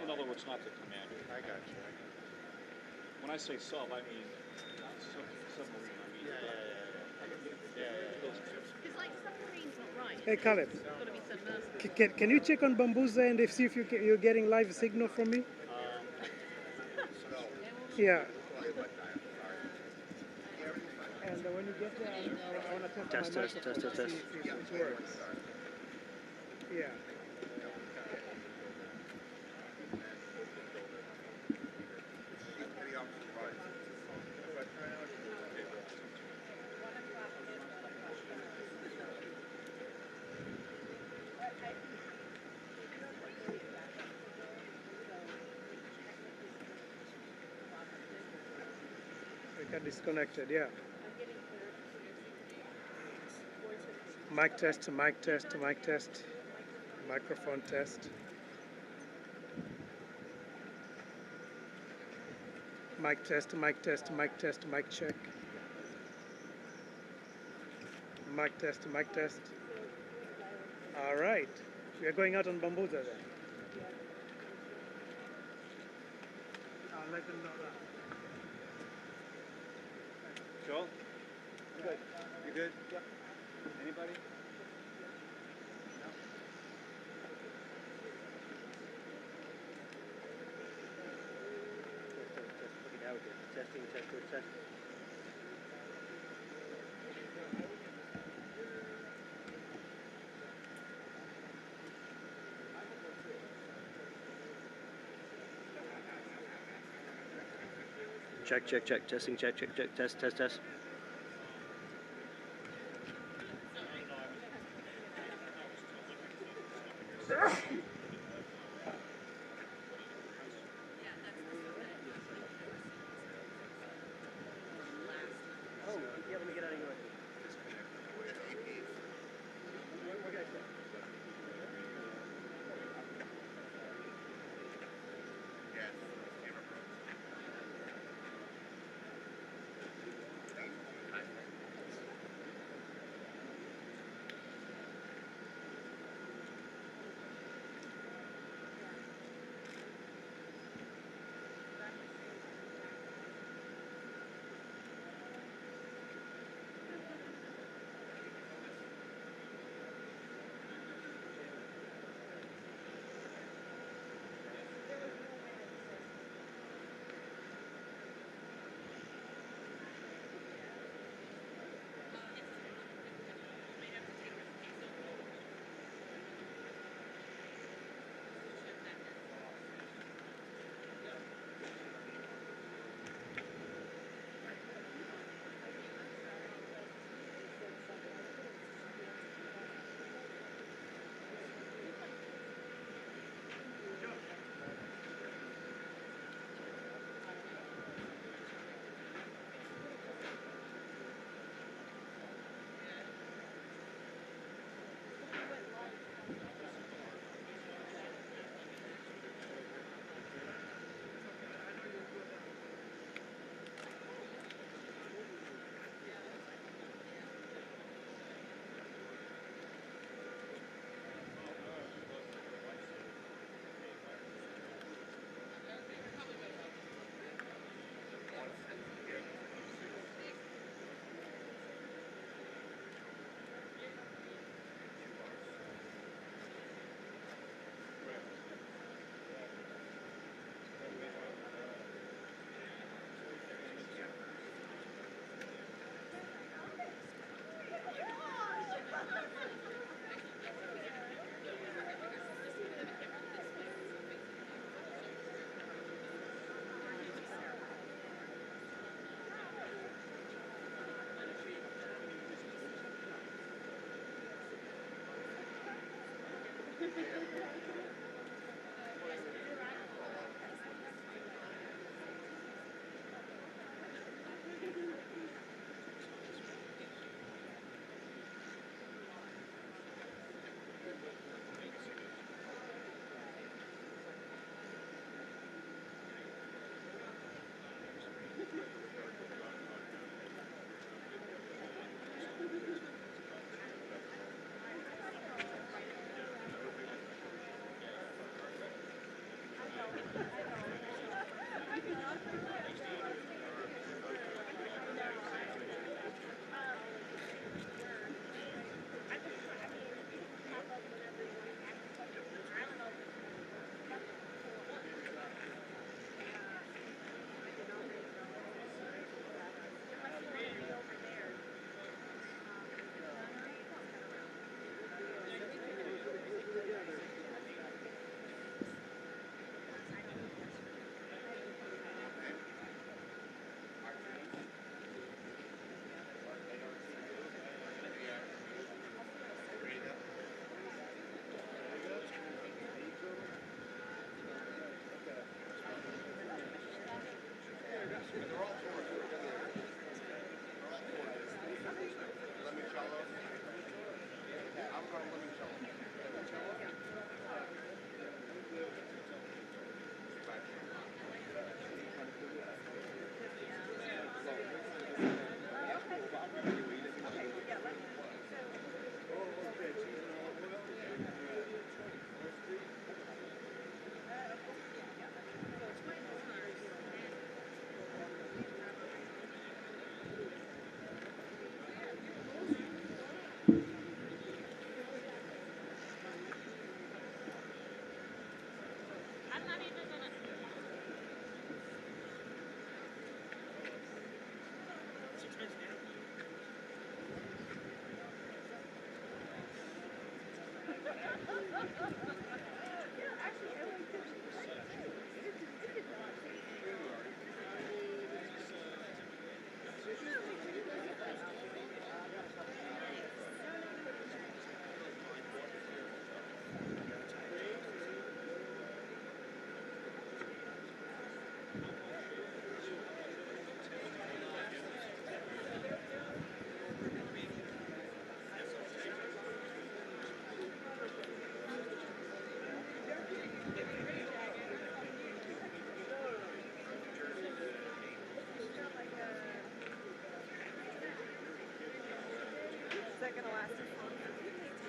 In other words, not the commander. I got you. When I say sub, I mean not submarine. I mean Because like submarines not right. Hey, Caleb. It's got to be submersible. Can you check on Bambuza and see if you're getting live signal from me? Yeah. And when you get there, I want to test my microphone to see if it works. Yeah. We got disconnected, yeah. Mic test, mic test, mic test, microphone test. Mic test, mic test, mic test, mic check. Mic test, mic test. All right. We are going out on Bambuza then. I'll let them know that. Joel? Good. You good? Yep. Anybody? Testing, test. Check, testing, check, test. Oh, yeah, let me get out of your way.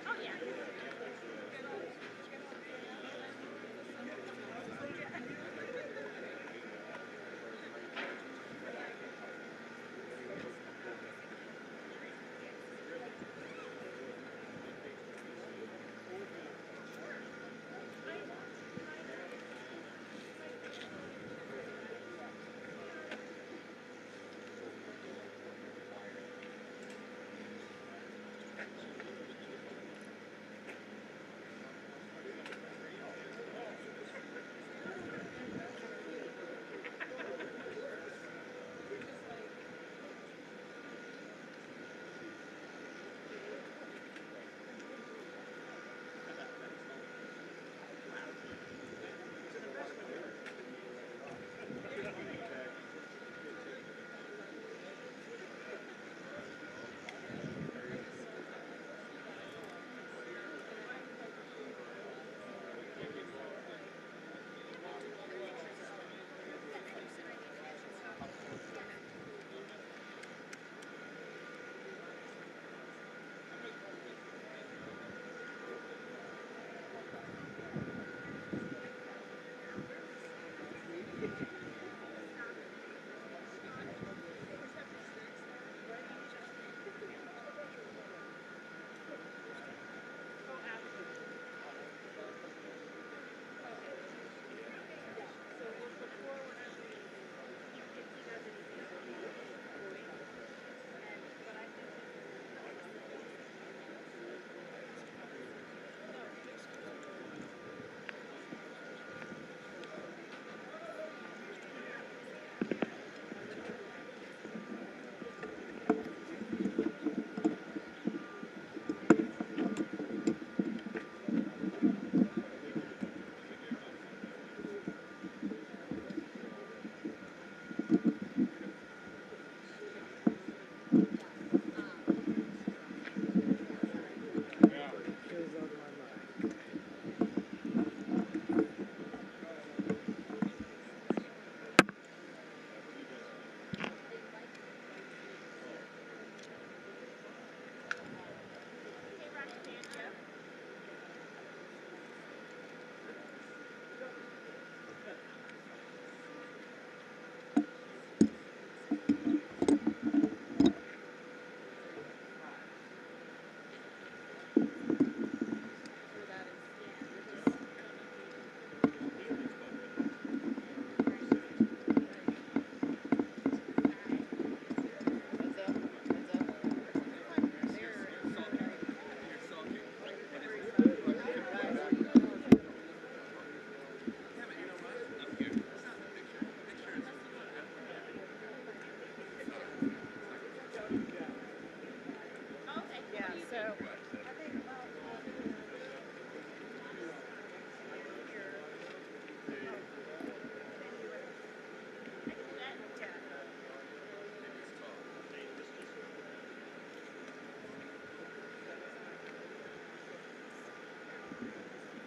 Oh yeah.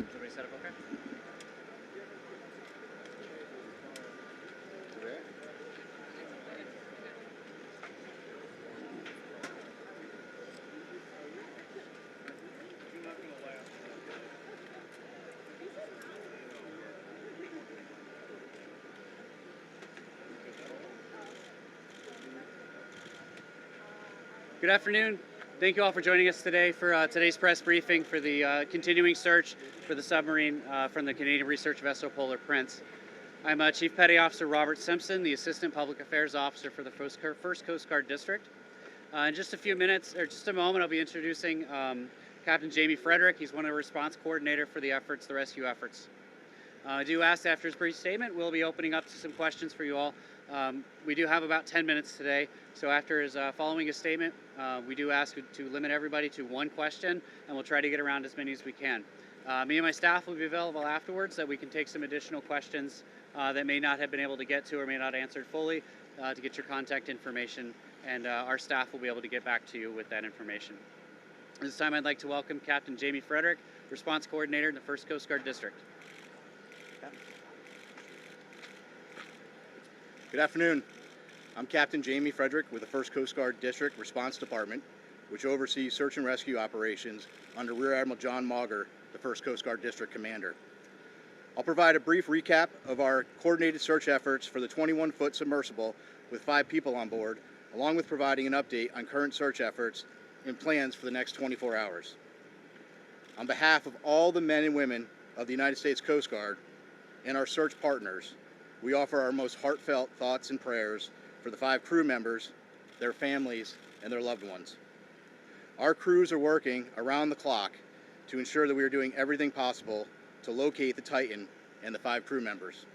Everybody set up okay? Good afternoon. Thank you all for joining us today for today's press briefing for the continuing search for the submarine from the Canadian research vessel Polar Prince. I'm Chief Petty Officer Robert Simpson, the Assistant Public Affairs Officer for the 1st Coast Guard District. In just a few minutes, or just a moment, I'll be introducing Captain Jamie Frederick. He's one of the response coordinator for the rescue efforts. I do ask after his brief statement, we'll be opening up to some questions for you all. We do have about 10 minutes today, so after his following his statement, we do ask to limit everybody to one question, and we'll try to get around as many as we can. Me and my staff will be available afterwards so that we can take some additional questions that may not have been able to get to or may not answered fully to get your contact information, and our staff will be able to get back to you with that information. This time I'd like to welcome Captain Jamie Frederick, Response Coordinator in the 1st Coast Guard District. Good afternoon. I'm Captain Jamie Frederick with the 1st Coast Guard District Response Department, which oversees search and rescue operations under Rear Admiral John Mauger, the 1st Coast Guard District Commander. I'll provide a brief recap of our coordinated search efforts for the 21-foot submersible with 5 people on board, along with providing an update on current search efforts and plans for the next 24 hours. On behalf of all the men and women of the United States Coast Guard and our search partners, we offer our most heartfelt thoughts and prayers for the 5 crew members, their families, and their loved ones. Our crews are working around the clock to ensure that we are doing everything possible to locate the Titan and the 5 crew members.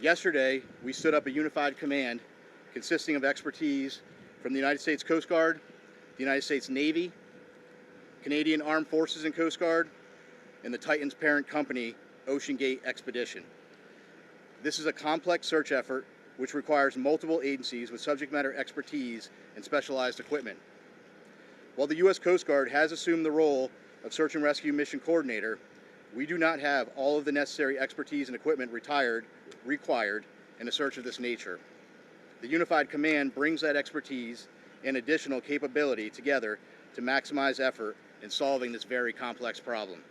Yesterday, we stood up a unified command consisting of expertise from the United States Coast Guard, the United States Navy, Canadian Armed Forces and Coast Guard, and the Titan's parent company, Ocean Gate Expedition. This is a complex search effort which requires multiple agencies with subject matter expertise and specialized equipment. While the U.S. Coast Guard has assumed the role of search and rescue mission coordinator, we do not have all of the necessary expertise and equipment required in a search of this nature. The Unified Command brings that expertise and additional capability together to maximize effort in solving this very complex problem.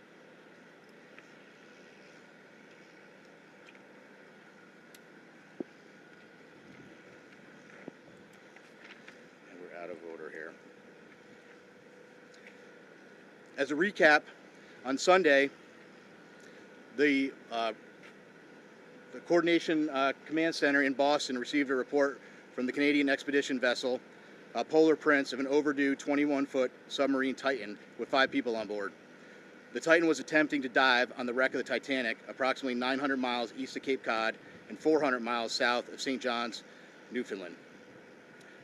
Out of order here. As a recap, on Sunday, the Coordination Command Center in Boston received a report from the Canadian expedition vessel Polar Prince of an overdue 21-foot submarine Titan with 5 people on board. The Titan was attempting to dive on the wreck of the Titanic approximately 900 miles east of Cape Cod and 400 miles south of St. John's, Newfoundland.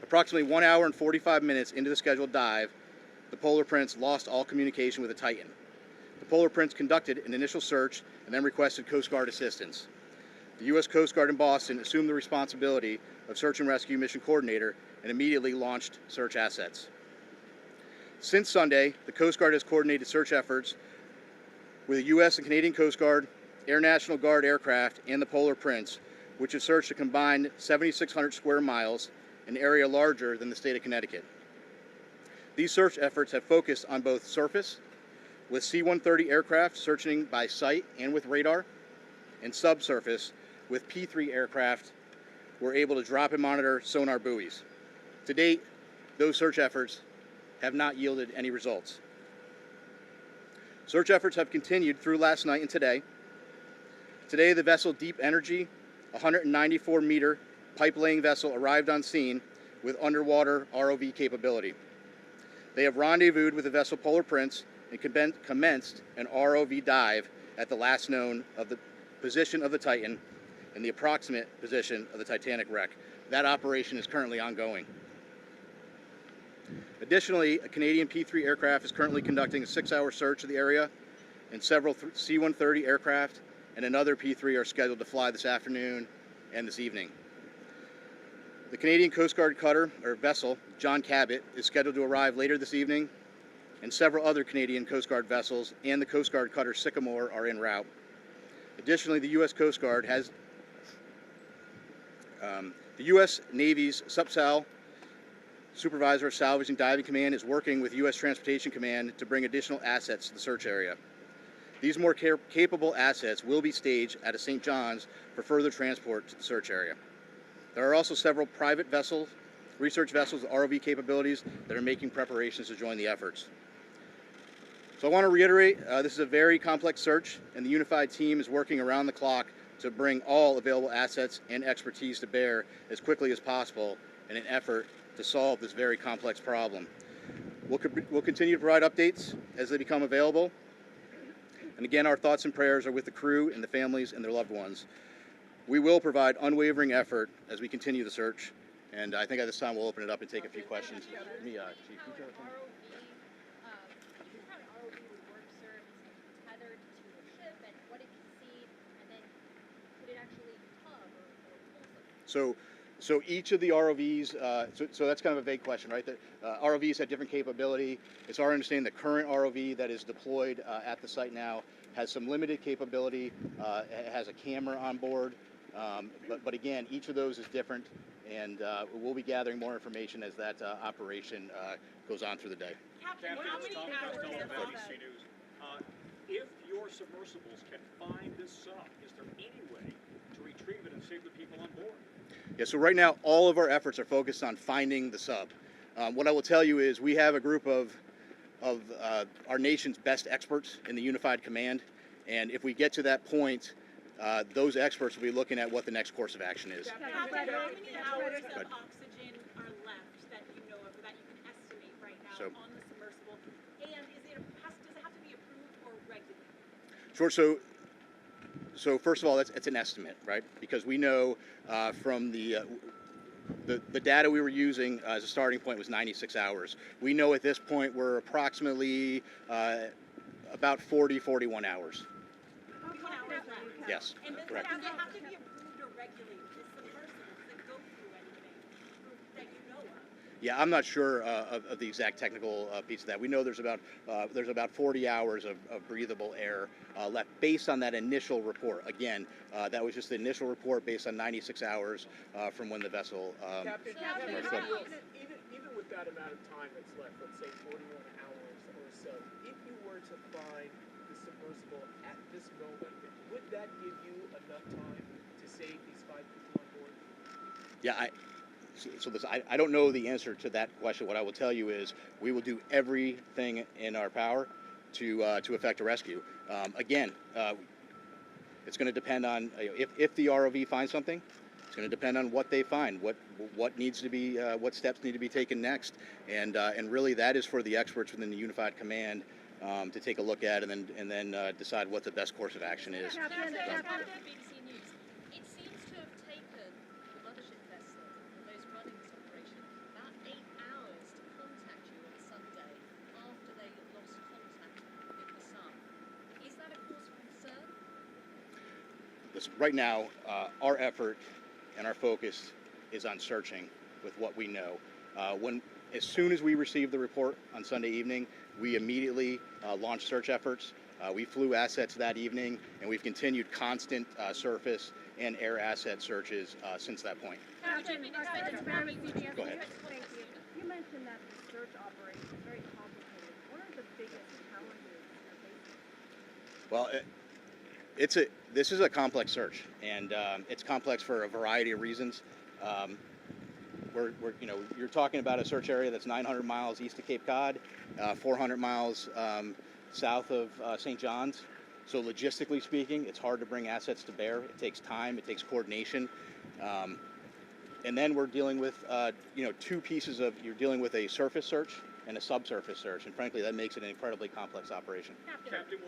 Approximately 1 hour and 45 minutes into the scheduled dive, the Polar Prince lost all communication with the Titan. The Polar Prince conducted an initial search and then requested Coast Guard assistance. The U.S. Coast Guard in Boston assumed the responsibility of search and rescue mission coordinator and immediately launched search assets. Since Sunday, the Coast Guard has coordinated search efforts with the U.S. and Canadian Coast Guard, Air National Guard aircraft, and the Polar Prince, which have searched a combined 7,600 square miles, an area larger than the state of Connecticut. These search efforts have focused on both surface, with C-130 aircraft searching by sight and with radar, and subsurface, with P-3 aircraft were able to drop and monitor sonar buoys. To date, those search efforts have not yielded any results. Search efforts have continued through last night and today. Today, the vessel Deep Energy, a 194-meter pipe-laying vessel, arrived on scene with underwater ROV capability. They have rendezvoused with the vessel Polar Prince and commenced an ROV dive at the last known of the position of the Titan and the approximate position of the Titanic wreck. That operation is currently ongoing. Additionally, a Canadian P-3 aircraft is currently conducting a 6-hour search of the area, and several C-130 aircraft and another P-3 are scheduled to fly this afternoon and this evening. The Canadian Coast Guard cutter, or vessel, John Cabot, is scheduled to arrive later this evening, and several other Canadian Coast Guard vessels and the Coast Guard cutter Sycamore are en route. Additionally, the U.S. Coast Guard has the U.S. Navy's SUPSAL, Supervisor of Salvage and Diving Command, is working with U.S. Transportation Command to bring additional assets to the search area. These more capable assets will be staged at a St. John's for further transport to the search area. There are also several private vessels, research vessels with ROV capabilities that are making preparations to join the efforts. So I want to reiterate, this is a very complex search, and the unified team is working around the clock to bring all available assets and expertise to bear as quickly as possible in an effort to solve this very complex problem. We'll continue to provide updates as they become available. And again, our thoughts and prayers are with the crew and the families and their loved ones. We will provide unwavering effort as we continue the search. And I think at this time we'll open it up and take a few questions. Chief, you got it. How an ROV would work, sir, if it's tethered to a ship, and what it can see, and then could it actually tug or pull something? So each of the ROVs, so that's kind of a vague question, right? The ROVs have different capability. It's our understanding the current ROV that is deployed at the site now has some limited capability. It has a camera on board, but again, each of those is different, and we'll be gathering more information as that operation goes on through the day. Captain, it's Tom Costello of NBC News. If your submersibles can find this sub, is there any way to retrieve it and save the people on board? Yeah, so right now all of our efforts are focused on finding the sub. What I will tell you is we have a group of our nation's best experts in the Unified Command, and if we get to that point, those experts will be looking at what the next course of action is. Captain, how many hours of oxygen are left that you know of, or that you can estimate right now on the submersible? And does it have to be approved or regulated? Sure. So first of all, it's an estimate, right? Because we know from the data we were using as a starting point was 96 hours. We know at this point we're approximately about 41 hours. 41 hours left. Yes, And correct. does it have to be approved or regulated? This submersible, does it go through anything that you know of? Yeah, I'm not sure of the exact technical piece of that. We know there's about 40 hours of breathable air left based on that initial report. Again, that was just the initial report based on 96 hours from when the vessel. Captain, Captain, even with that amount of time that's left, let's say 41 hours or so, if you were to find the submersible at this moment, would that give you enough time to save these 5 people on board? Yeah, I don't know the answer to that question. What I will tell you is we will do everything in our power to effect a rescue. Again, it's going to depend on if the ROV finds something. It's going to depend on what they find, what needs to be, what steps need to be taken next, and really that is for the experts within the Unified Command to take a look at and then decide what the best course of action is. Captain, BBC News. It seems to have taken the mothership vessel and those running this operation about 8 hours to contact you on Sunday after they lost contact with the sub. Is that a cause for concern? Listen, right now, our effort and our focus is on searching with what we know. As soon as we received the report on Sunday evening, we immediately launched search efforts. We flew assets that evening, and we've continued constant surface and air asset searches since that point. Captain, Go ahead. Thank you. You mentioned that the search operation is very complicated. What are the biggest challenges you're facing? Well, this is a complex search, and it's complex for a variety of reasons. You're talking about a search area that's 900 miles east of Cape Cod, 400 miles south of St. John's. So logistically speaking, it's hard to bring assets to bear. It takes time. It takes coordination. And then we're dealing with, two pieces of, you're dealing with a surface search and a subsurface search. And frankly, that makes it an incredibly complex operation. Captain,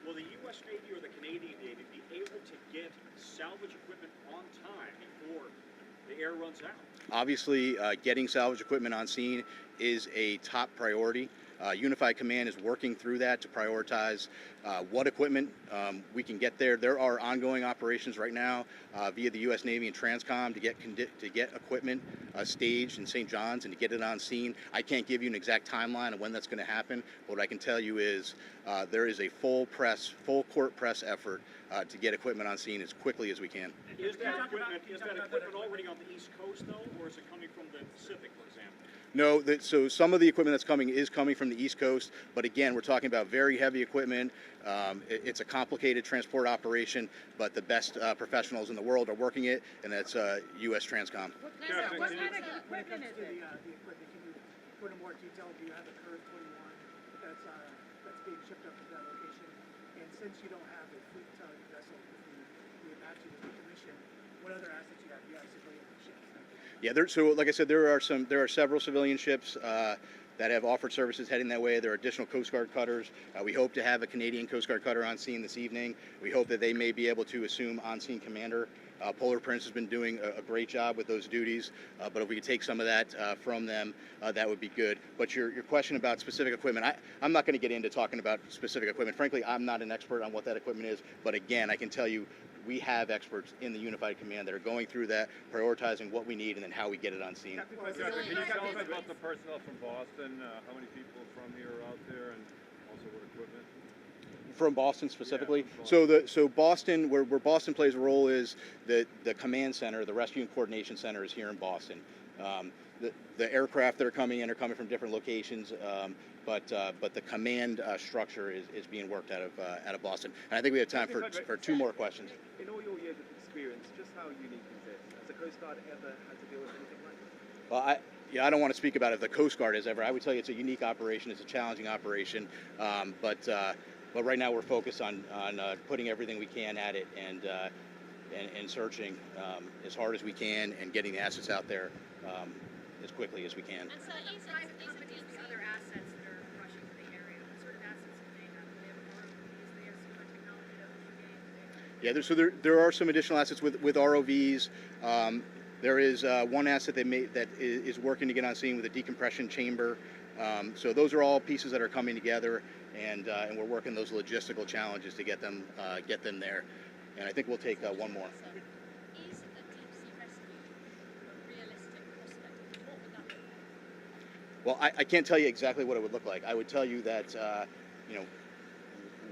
will the U.S. Navy or the Canadian Navy be able to get salvage equipment on time before the air runs out? Obviously, getting salvage equipment on scene is a top priority. Unified Command is working through that to prioritize what equipment we can get there. There are ongoing operations right now via the U.S. Navy and Transcom to get equipment staged in St. John's and to get it on scene. I can't give you an exact timeline of when that's going to happen. What I can tell you is there is a full court press effort to get equipment on scene as quickly as we can. Is that equipment already on the East Coast, though, or is it coming from the Pacific, for example? No, so some of the equipment that's coming is coming from the East Coast, but again, we're talking about very heavy equipment. It's a complicated transport operation, but the best professionals in the world are working it, and that's U.S. Transcom. What kind of equipment is it? The equipment, can you put in more detail? Do you have a Curve 21 that's being shipped up to that location? And since you don't have a fleet towing vessel with the Apache to decommission, what other assets you have? You have civilian ships. Yeah, so like I said, there are several civilian ships that have offered services heading that way. There are additional Coast Guard cutters. We hope to have a Canadian Coast Guard cutter on scene this evening. We hope that they may be able to assume on-scene commander. Polar Prince has been doing a great job with those duties, but if we could take some of that from them, that would be good. But your question about specific equipment, I'm not going to get into talking about specific equipment. Frankly, I'm not an expert on what that equipment is, but again, I can tell you we have experts in the Unified Command that are going through that, prioritizing what we need, and then how we get it on scene. Can you tell us about the personnel from Boston? How many people from here are out there, and also what equipment? From Boston specifically? Yeah, from Boston. So Boston, where Boston plays a role is the command center, the rescue and coordination center is here in Boston. The aircraft that are coming from different locations, but the command structure is being worked out of Boston. And I think we have time for two more questions. In all your years of experience, just how unique is this? Has the Coast Guard ever had to deal with anything like this? Well, I don't want to speak about if the Coast Guard has ever. I would tell you it's a unique operation. It's a challenging operation, but right now we're focused on putting everything we can at it and searching as hard as we can and getting the assets out there as quickly as we can. And so These private companies with other assets that are rushing to the area, what sort of assets do they have? Do they have ROVs? Do they have similar technology that we gained? Yeah, so there are some additional assets with ROVs. There is one asset that is working to get on scene with a decompression chamber. So those are all pieces that are coming together, and we're working those logistical challenges to get them there. And I think we'll take one more. is a deep sea rescue a realistic prospect? What would that look like? Well, I can't tell you exactly what it would look like. I would tell you that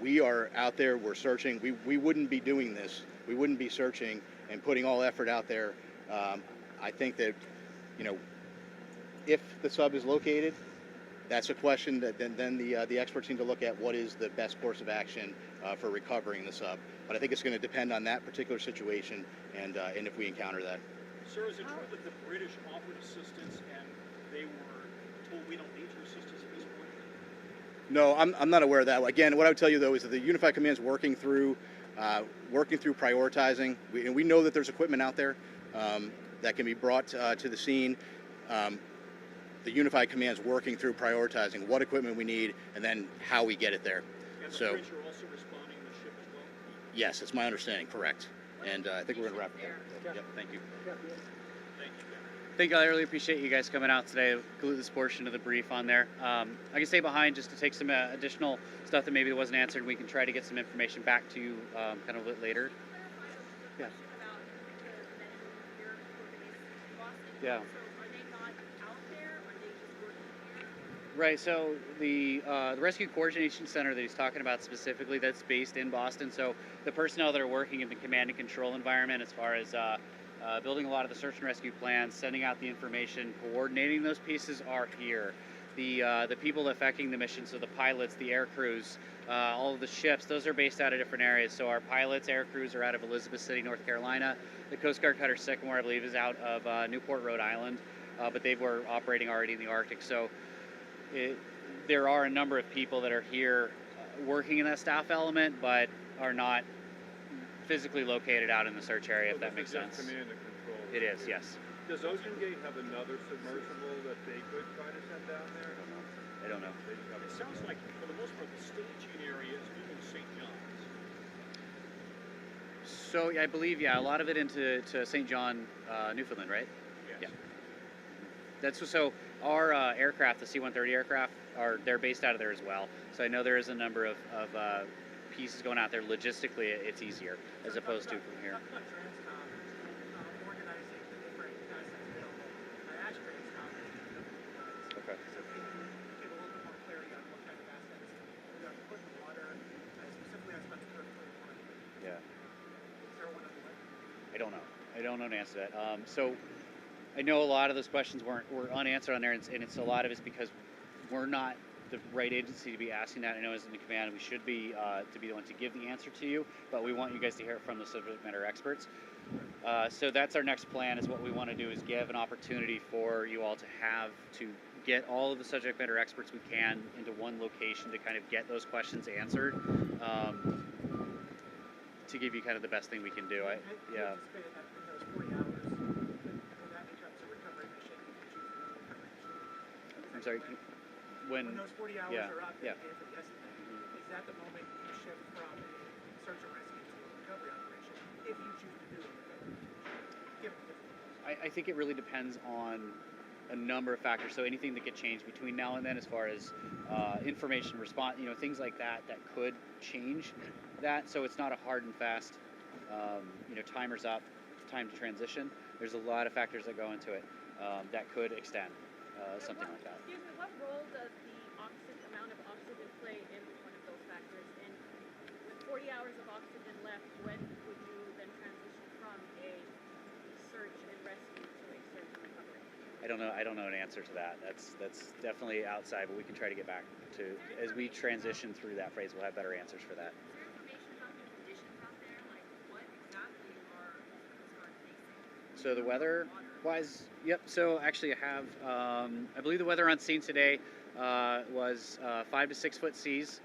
we are out there, we're searching. We wouldn't be doing this. We wouldn't be searching and putting all effort out there. I think that, if the sub is located, that's a question that then the experts need to look at what is the best course of action for recovering the sub. But I think it's going to depend on that particular situation and if we encounter that. Sir, is it true that the British offered assistance and they were told we don't need your assistance at this point? No, I'm not aware of that. Again, what I would tell you though is that the Unified Command is working through prioritizing. We know that there's equipment out there that can be brought to the scene. The Unified Command is working through prioritizing what equipment we need and then how we get it there. And the So, British are also responding to the ship as well? yes, it's my understanding, correct. And I think we're going to wrap it there. Yep, thank you. Thank you, Captain. Thank you. I really appreciate you guys coming out today. Include this portion of the brief on there. I can stay behind just to take some additional stuff that maybe wasn't answered. We can try to get some information back to you kind of a bit later. Yeah. Yeah. So are they not out there? Are they just working here? Right. So the Rescue Coordination Center that he's talking about specifically, that's based in Boston. So the personnel that are working in the command and control environment, as far as building a lot of the search and rescue plans, sending out the information, coordinating those pieces, are here. The people affecting the mission, so the pilots, the air crews, all of the ships, those are based out of different areas. So our pilots, air crews are out of Elizabeth City, North Carolina. The Coast Guard cutter Sycamore, I believe, is out of Newport, Rhode Island, but they were operating already in the Arctic. So there are a number of people that are here working in that staff element, but are not physically located out in the search area, if that makes sense. Command and control. It is, yes. Does Ocean Gate have another submersible that they could try to send down there? I don't know. They just have It sounds like, for the most part, the staging area is moving to St. John's. So I believe, yeah, a lot of it into St. John, Newfoundland, right? Yes. Yeah. So our aircraft, the C-130 aircraft, they're based out of there as well. So I know there is a number of pieces going out there. Logistically, it's easier as opposed to from here. Talk about Transcom organizing the different assets available. I asked Transcom Okay. so can you give a little bit more clarity on what kind of assets we're going to put in the water. Specifically, asked about the curve 21. Yeah. Is there one on the way? I don't know. I don't know the answer to that. So I know a lot of those questions were unanswered on there, and it's a lot of it's because we're not the right agency to be asking that. I know as in the command, we should be to be the one to give the answer to you, but we want you guys to hear it from the subject matter experts. So that's our next plan. Is what we want to do is give an opportunity for you all to get all of the subject matter experts we can into one location to kind of get those questions answered. To give you kind of the best thing we can do. Yeah. Anticipated that in those 40 hours, when that becomes a recovery mission, you can choose another recovery mission. I'm sorry. when those 40 hours yeah, are up yeah. at the end of yesterday, is that the moment you shift from a search and rescue to a recovery operation, if you choose to do a recovery operation, given the difficulties? I think it really depends on a number of factors. So anything that could change between now and then, as far as information response, things like that could change that. So it's not a hard and fast, timer's up, time to transition. There's a lot of factors that go into it that could extend something like that. Excuse me, what role does the amount of oxygen play in one of those factors? And with 40 hours of oxygen left, when would you then transition from a search and rescue to a search and recovery? I don't know an answer to that. That's definitely outside, but we can try to get back to, as we transition through that phrase, we'll have better answers for that. Is there information about the conditions out there? Like, what exactly are Coast Guard facing? So the weather-wise, yep. So actually, I have, I believe the weather on scene today was 5 to 6 foot seas.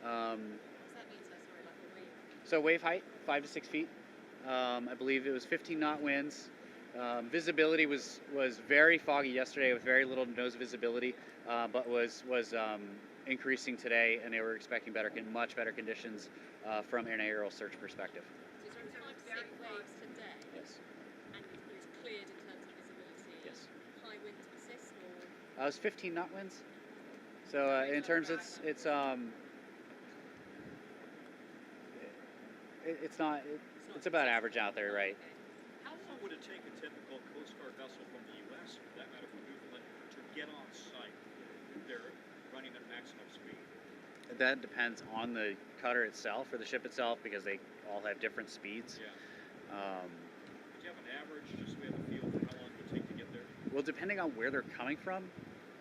What does that mean, sir? Sorry, like a wave? So wave height, 5 to 6 feet. I believe it was 15 knot winds. Visibility was very foggy yesterday with very little nose visibility, but was increasing today, and they were expecting much better conditions from an aerial search perspective. So it's 5 to 6 waves today? Yes. And it's cleared in terms of visibility? Yes. High winds persist, or? It was 15 knot winds. So in terms, it's about average out there, right? How long would it take a typical Coast Guard vessel from the U.S., for that matter from Newfoundland, to get on site if they're running at maximum speed? That depends on the cutter itself or the ship itself, because they all have different speeds. Yeah. Do you have an average, just so we have a feel for how long it would take to get there? Well, depending on where they're coming from,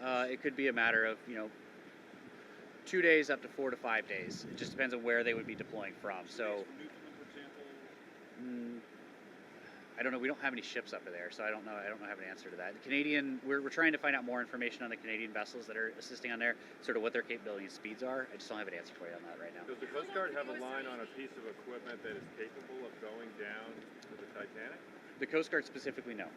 it could be a matter of 2 days up to 4 to 5 days. It just depends on where they would be deploying from. So. From Newfoundland, for example? I don't know. We don't have any ships up there, so I don't know. I don't have an answer to that. The Canadian, we're trying to find out more information on the Canadian vessels that are assisting on there, sort of what their capability and speeds are. I just don't have an answer for you on that right now. Does the Coast Guard have a line on a piece of equipment that is capable of going down to the Titanic? The Coast Guard specifically, no.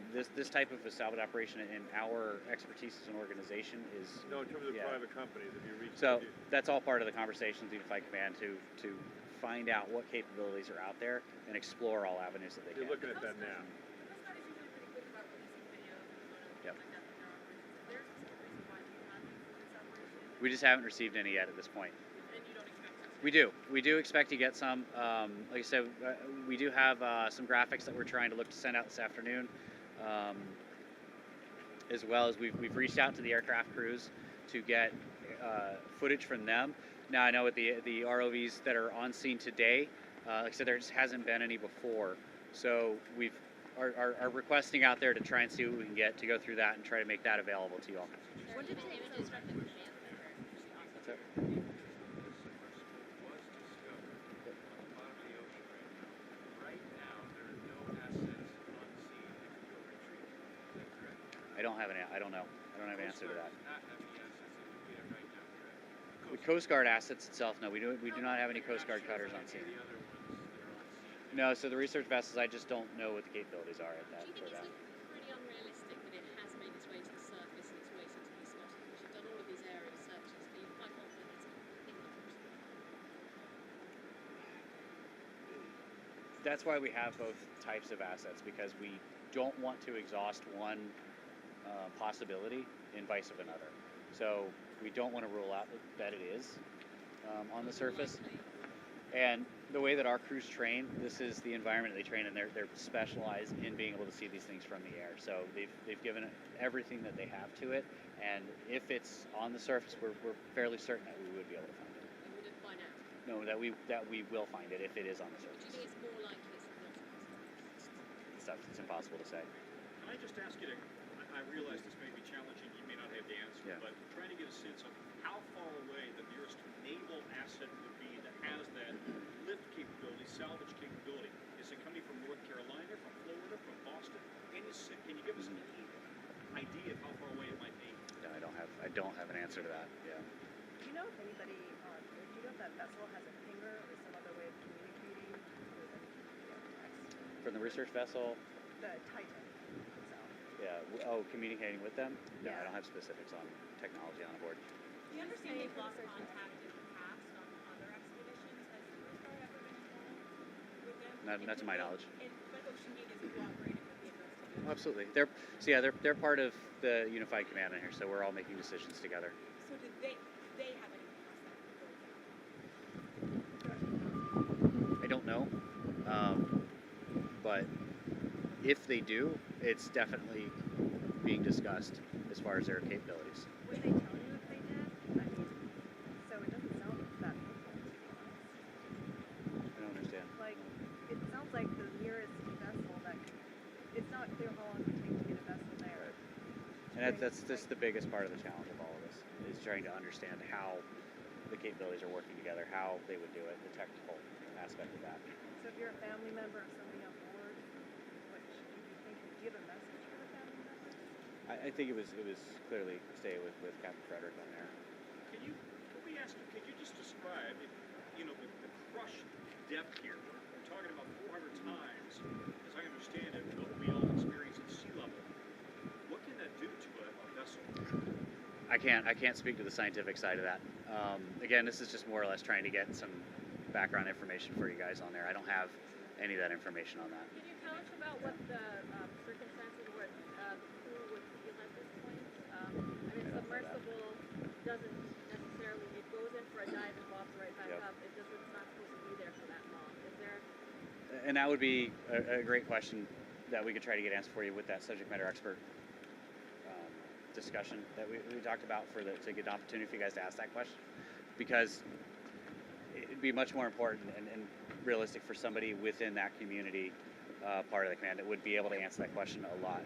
This type of a salvage operation, in our expertise as an organization, is No, in terms of private companies, if you reach. So that's all part of the conversations with Unified Command to find out what capabilities are out there and explore all avenues that they You're can. looking at that now. The Coast Guard is usually pretty good about releasing videos and Yep. like that from their operations. Is there a specific reason why you haven't for this operation? We just haven't received any yet at this point. And you don't expect that? We do expect to get some. Like I said, we do have some graphics that we're trying to look to send out this afternoon, as well as we've reached out to the aircraft crews to get footage from them. Now I know with the ROVs that are on scene today, like I said, there just hasn't been any before, so we are requesting out there to try and see what we can get to go through that and try to make that available to you all. What did the images from the command center? That's it. I don't know. I don't have an answer to that. The Coast Guard assets itself, no, we do not have any Coast Guard cutters on scene. No, so the research vessels, I just don't know what the capabilities are at that. Do you think it's pretty unrealistic that it has made its way to the surface and its way into these spots? Because you've done all of these aerial searches. Are you quite confident it's imminent? That's why we have both types of assets, because we don't want to exhaust one possibility in vice of another. So we don't want to rule out that it is on the surface. And the way that our crews train, this is the environment they train in. They're specialized in being able to see these things from the air. So they've given it everything that they have to it. And if it's on the surface, we're fairly certain that we would be able to find it. You wouldn't find out? No, that we will find it if it is on the Do surface. you think it's more likely it's not? It's impossible to say. Can I just ask you to, I realize this may be challenging, you may not have the answer, Yeah. but trying to get a sense of how far away the nearest naval asset would be that has that lift capability, salvage capability. Is it coming from North Carolina, from Florida, from Boston? Can you give us any idea of how far away it might be? No, I don't have an answer to that. Yeah. Do you know if anybody, do you know if that vessel has a pinger or some other way of communicating with From the research vessel, the Titan itself? Yeah. Communicating with them? No, I Yeah. don't have specifics on technology on board. We understand they've lost contact in the past on other expeditions. Has the Coast Guard ever been involved with them? Not to my knowledge. But Ocean Gate is cooperating with the investigation. Absolutely. They're part of the unified command in here, so we're all making decisions together. So did they have any past that? I don't know, but if they do, it's definitely being discussed as far as their capabilities. Would they tell you if they did? I mean, so it doesn't sound that hopeful, to be honest. I don't understand. Like, it sounds like the nearest vessel that could, it's not clear how long it would take to get a vessel there. And that's the biggest part of the challenge of all of this, is trying to understand how the capabilities are working together, how they would do it, the technical aspect of that. So if you're a family member of somebody on board, what should you be thinking? Do you have a message for the family members? I think it was clearly stay with Captain Frederick on there. Can we ask you, could you just describe, the crush depth here? We're talking about 400 times, as I understand it, what we all experience at sea level. What can that do to a vessel? I can't speak to the scientific side of that. Again, this is just more or less trying to get some background information for you guys on there. I don't have any of that information on that. Can you tell us about what the circumstances were the crew would feel at this point? I mean, submersible doesn't necessarily, it goes in for a dive and pops right back Yep. up. It's not supposed to be there for that long. Is there? And that would be a great question that we could try to get answered for you with that subject matter expert discussion that we talked about to get an opportunity for you guys to ask that question, because it'd be much more important and realistic for somebody within that community part of the command that would be able to answer that question a lot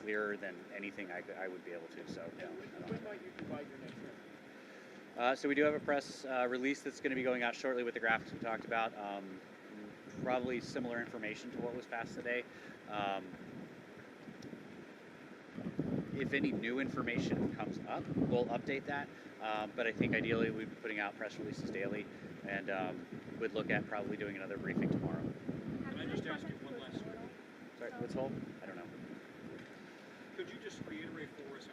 clearer than anything I would be able to. So no, I don't. When might you provide your next answer? So we do have a press release that's going to be going out shortly with the graphics we talked about. Probably similar information to what was passed today. If any new information comes up, we'll update that. But I think ideally we'd be putting out press releases daily, and would look at probably doing another briefing tomorrow. Can I just ask you one last? Sorry, what's hold? I don't know. Could you just reiterate for us,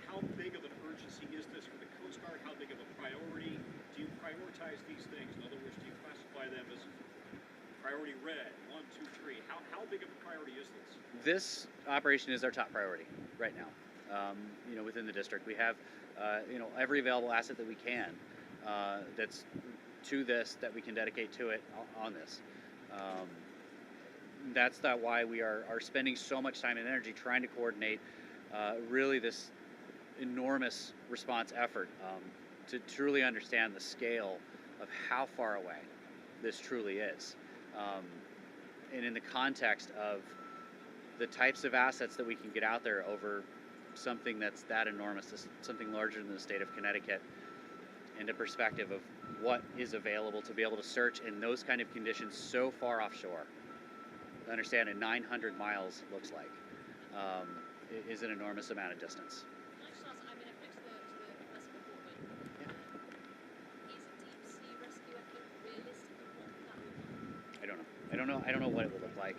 how big of an urgency is this for the Coast Guard? How big of a priority? Do you prioritize these things? In other words, do you classify them as priority red, 1, 2, 3? How big of a priority is this? This operation is our top priority right now. Within the district, we have, every available asset that we can that's to this that we can dedicate to it on this. That's why we are spending so much time and energy trying to coordinate really this enormous response effort to truly understand the scale of how far away this truly is. And in the context of the types of assets that we can get out there over something that's that enormous, something larger than the state of Connecticut, into perspective of what is available to be able to search in those kind of conditions so far offshore. Understand what 900 miles looks like is an enormous amount of distance. Can I just ask, I mean, I've looked to the vessel before, but is a deep sea rescue effort realistic, and what that would be? I don't know what it would look like.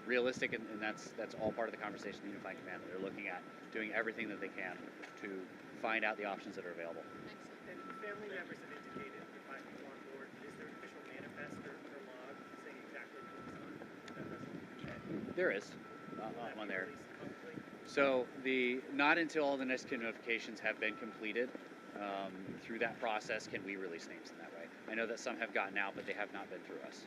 Realistic, and that's all part of the conversation the Unified Command. They're looking at doing everything that they can to find out the options that are available. Excellent. And family members have indicated the 5 people on board. Is there an official manifest or log saying exactly what was on that vessel? There is on there. So not until all the NIST notifications have been completed through that process can we release names in that way. I know that some have gotten out, but they have not been through us.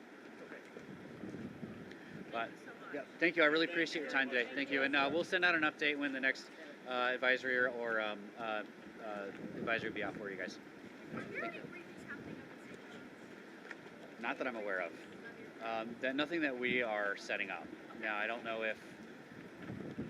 But yeah, thank you. I really appreciate your time today. Thank you, and we'll send out an update when the next advisory or advisory will be out for you guys. Thank you. Not that I'm aware of. Nothing that we are setting up. Now, I don't know if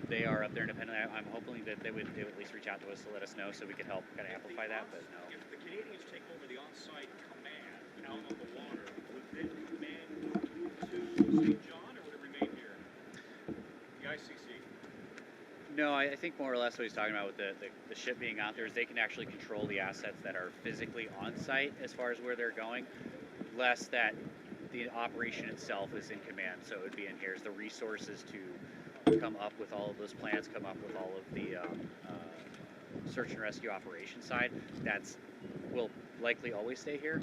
they are up there independently. I'm hoping that they would at least reach out to us to let us know so we could help kind of amplify that, but no. If the Canadians take over the on-site command out on the water, would then command move to St. John, or would it remain here? The ICC? No, I think more or less what he's talking about with the ship being out there is they can actually control the assets that are physically on site as far as where they're going, less that the operation itself is in command. So it would be in here as the resources to come up with all of those plans, come up with all of the search and rescue operation side. That's will likely always stay here.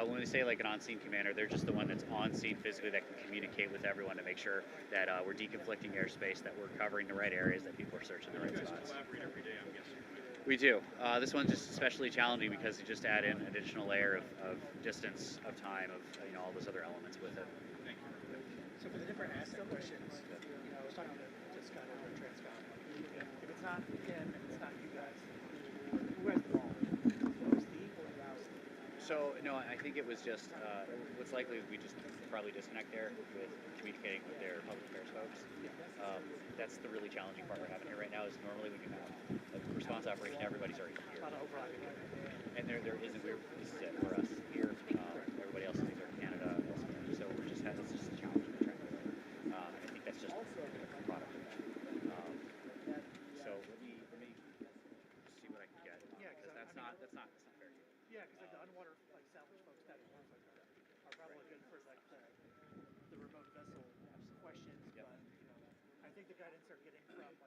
When we say like an on-scene commander, they're just the one that's on scene physically that can communicate with everyone to make sure that we're deconflicting airspace, that we're covering the right areas, that people are searching the right You guys spots. collaborate every day, I'm guessing. We do. This one's just especially challenging because you just add in an additional layer of distance, of time, of all those other elements with it. Thank you. So for the different asset questions, I was talking to Scott over at Transcom. If it's not him and it's not you guys, who has the ball? Steve or Rouse? So no, I think it was just what's likely is we just probably disconnect there with communicating with their public affairs folks. That's the really challenging part we're having here right now. Is normally when you have a response operation, everybody's already here, and there isn't. This is it for us here. Everybody else is either in Canada, elsewhere. So we're just it's just a challenge we're trying to do. I think that's just a product of that. So let me see what I can get. Yeah, because that's not fair. Yeah, because like the underwater like salvage folks that are probably good for like the remote vessel questions, Yep. but I think the guidance they're getting from like